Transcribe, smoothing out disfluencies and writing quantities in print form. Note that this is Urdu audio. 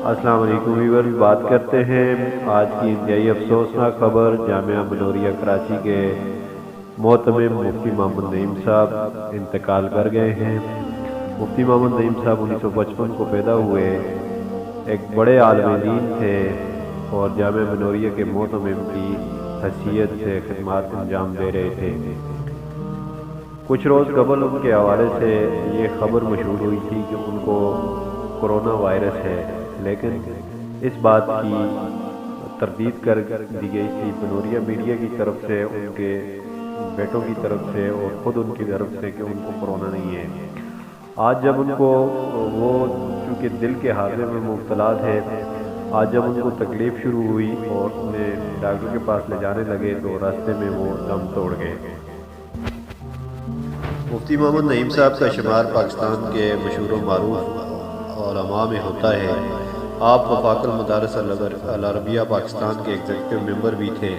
السلام علیکم ویور، بات کرتے ہیں آج کی انتہائی افسوسناک خبر۔ جامعہ منوریہ کراچی کے محتمم مفتی محمد نعیم صاحب انتقال کر گئے ہیں۔ مفتی محمد نعیم صاحب 1955 کو پیدا ہوئے، ایک بڑے عالم دین تھے اور جامعہ منوریہ کے محتمم کی حیثیت سے خدمات انجام دے رہے تھے۔ کچھ روز قبل ان کے حوالے سے یہ خبر مشہور ہوئی تھی کہ ان کو کرونا وائرس ہے، لیکن اس بات کی تردید کر دی گئی تھی منوریہ میڈیا کی طرف سے، ان کے بیٹوں کی طرف سے اور خود ان کی طرف سے کہ ان کو کرونا نہیں ہے۔ آج جب ان کو وہ چونکہ دل کے حادثے میں مبتلا تھے، آج جب ان کو تکلیف شروع ہوئی اور انہیں ڈاکٹر کے پاس لے جانے لگے تو راستے میں وہ دم توڑ گئے۔ مفتی محمد نعیم صاحب کا شمار پاکستان کے مشہور و معروف علماء میں ہوتا ہے۔ آپ وفاق المدارس العربیہ پاکستان کے ایگزیکٹو ممبر بھی تھے۔